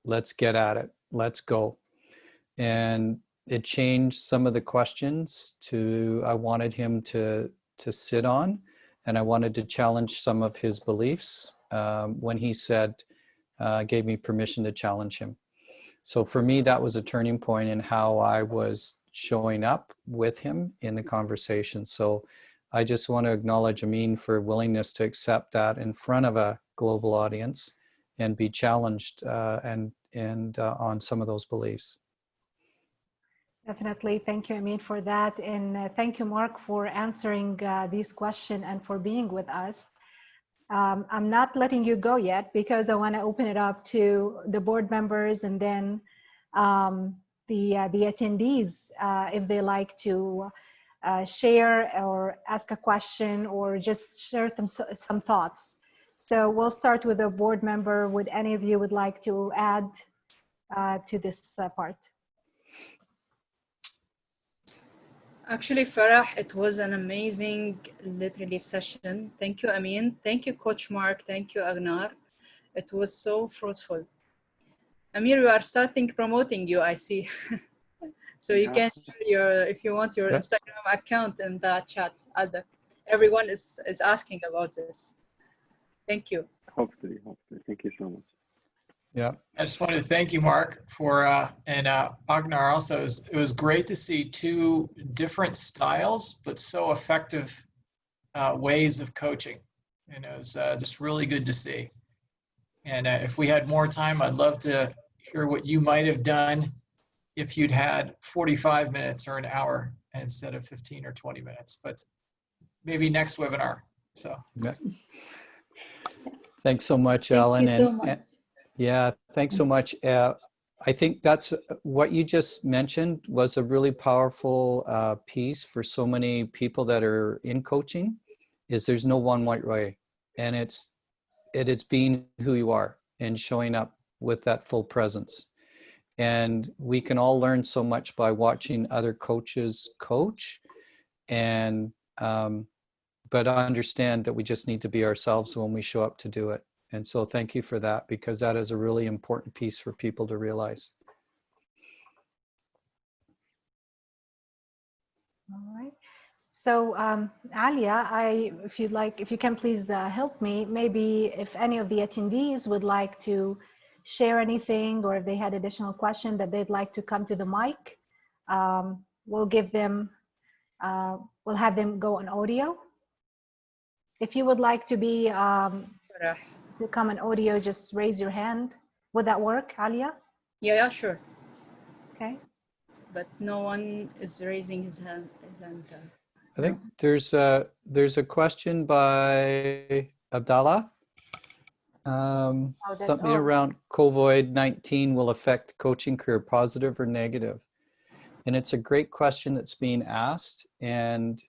let's get at it, let's go. And it changed some of the questions to, I wanted him to sit on, and I wanted to challenge some of his beliefs when he said, gave me permission to challenge him. So for me, that was a turning point in how I was showing up with him in the conversation. So I just want to acknowledge Amin for willingness to accept that in front of a global audience and be challenged and on some of those beliefs. Definitely. Thank you, Amin, for that. And thank you, Marc, for answering these questions and for being with us. I'm not letting you go yet, because I want to open it up to the board members, and then the attendees, if they like to share or ask a question or just share some thoughts. So we'll start with a board member. Would any of you would like to add to this part? Actually, Farah, it was an amazing, literally, session. Thank you, Amin. Thank you, Coach Marc. Thank you, Aghnar. It was so fruitful. Amir, we are starting promoting you, I see. So you can share if you want, your Instagram account in the chat. Everyone is asking about this. Thank you. Hopefully. Thank you so much. Yeah. I just wanted to thank you, Marc, for and Aghnar also. It was great to see two different styles, but so effective ways of coaching. And it was just really good to see. And if we had more time, I'd love to hear what you might have done if you'd had 45 minutes or an hour instead of 15 or 20 minutes. But maybe next webinar. So. Yeah. Thanks so much, Ellen. Thank you so much. Yeah, thanks so much. I think that's what you just mentioned was a really powerful piece for so many people that are in coaching, is there's no one right way. And it's being who you are and showing up with that full presence. And we can all learn so much by watching other coaches coach, and but understand that we just need to be ourselves when we show up to do it. And so thank you for that, because that is a really important piece for people to realize. All right. So Alia, if you'd like, if you can please help me, maybe if any of the attendees would like to share anything, or if they had additional question that they'd like to come to the mic, we'll give them, we'll have them go on audio. If you would like to be, to come on audio, just raise your hand. Would that work, Alia? Yeah, sure. Okay. But no one is raising his hand. I think there's a question by Abdallah. Something around COVID-19 will affect coaching career, positive or negative? And it's a great question that's being asked. And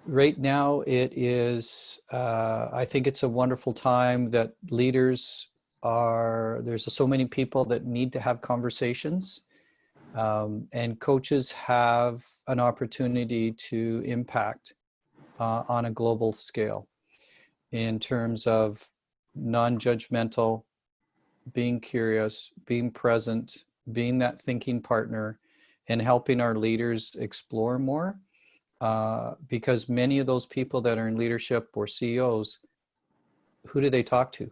right now it is, I think it's a wonderful time that leaders there's so many people that need to have conversations, and coaches have an opportunity to impact on a global scale in terms of non-judgmental being curious, being present, being that thinking partner, and helping our leaders explore more. Because many of those people that are in leadership or CEOs, who do they talk to?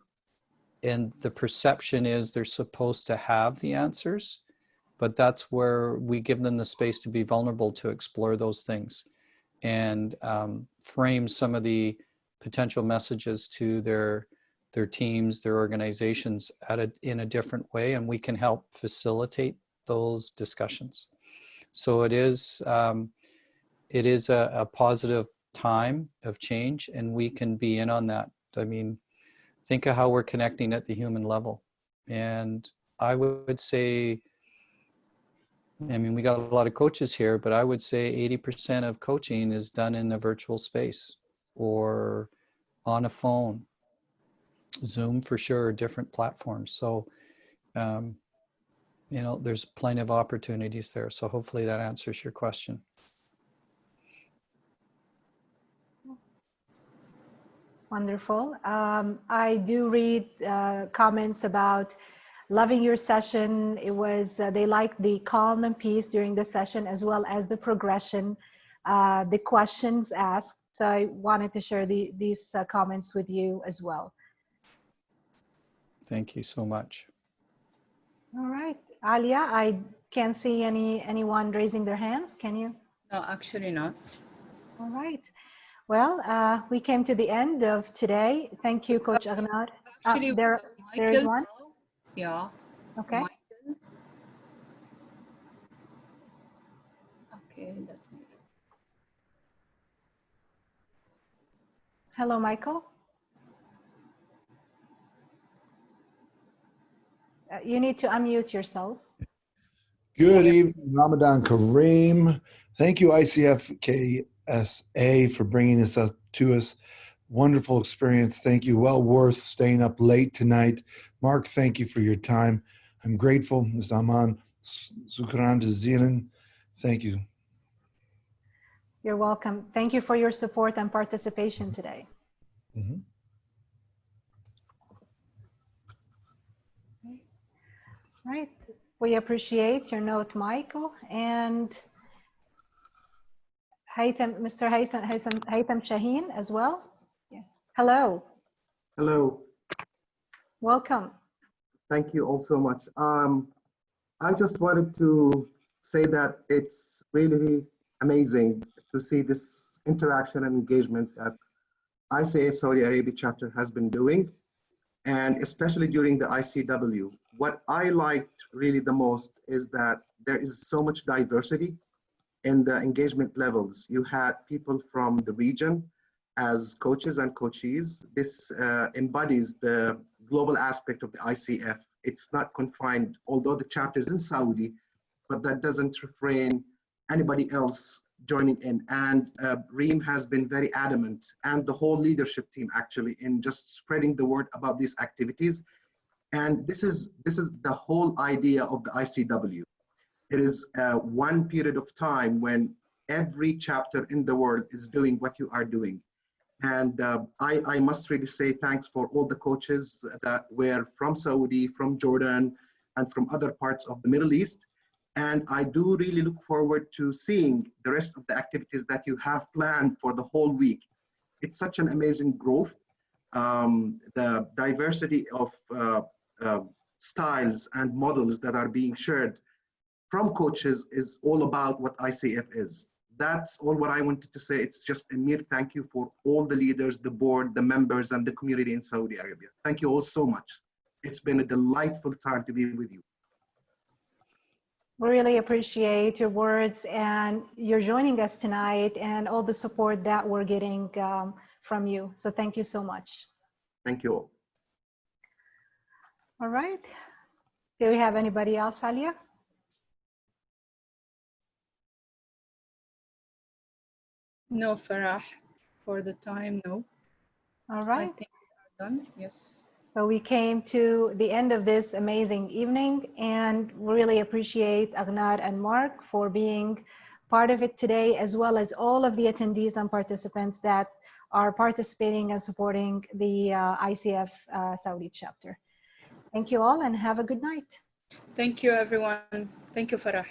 And the perception is they're supposed to have the answers, but that's where we give them the space to be vulnerable to explore those things and frame some of the potential messages to their teams, their organizations in a different way, and we can help facilitate those discussions. So it is a positive time of change, and we can be in on that. I mean, think of how we're connecting at the human level. And I would say, I mean, we got a lot of coaches here, but I would say 80% of coaching is done in a virtual space or on a phone, Zoom for sure, different platforms. So, you know, there's plenty of opportunities there. So hopefully that answers your question. Wonderful. I do read comments about loving your session. It was, they liked the calm and peace during the session, as well as the progression, the questions asked. So I wanted to share these comments with you as well. Thank you so much. All right. Alia, I can't see anyone raising their hands. Can you? No, actually not. All right. Well, we came to the end of today. Thank you, Coach Aghnar. Actually, There is Michael, one. yeah. Okay. Michael. Okay, that's me. Hello, Michael. You need to unmute yourself. Good evening, Ramadan Kareem. Thank you, ICF-KSA, for bringing this up to us. Wonderful experience. Thank you. Well worth staying up late tonight. Mark, thank you for your time. I'm grateful. Ms. Aman, Sukran Jazilan. Thank you. You're welcome. Thank you for your support and participation today. Mm-hmm. Right. We appreciate your note, Michael, and Mr. Haytham Shaheen as well. Yeah. Hello. Hello. Welcome. Thank you all so much. I just wanted to say that it's really amazing to see this interaction and engagement that ICF Saudi Arabia chapter has been doing, and especially during the ICW. What I liked really the most is that there is so much diversity in the engagement levels. You had people from the region as coaches and coachees. This embodies the global aspect of the ICF. It's not confined, although the chapter is in Saudi, but that doesn't refrain anybody else joining in. And Reem has been very adamant, and the whole leadership team actually, in just spreading the word about these activities. And this is the whole idea of the ICW. It is one period of time when every chapter in the world is doing what you are doing. And I must really say thanks for all the coaches that were from Saudi, from Jordan, and from other parts of the Middle East. And I do really look forward to seeing the rest of the activities that you have planned for the whole week. It's such an amazing growth. The diversity of styles and models that are being shared from coaches is all about what ICF is. That's all what I wanted to say. It's just a mere thank you for all the leaders, the board, the members, and the community in Saudi Arabia. Thank you all so much. It's been a delightful time to be with you. We really appreciate your words and you're joining us tonight and all the support that we're getting from you. So thank you so much. Thank you all. All right. Do we have anybody else, Alia? No, Farah, for the time, no. All right. I think we are done, yes. So we came to the end of this amazing evening, and we really appreciate Aghnar and Marc for being part of it today, as well as all of the attendees and participants that are participating and supporting the ICF Saudi chapter. Thank you all and have a good night. Thank you, everyone. Thank you, Farah.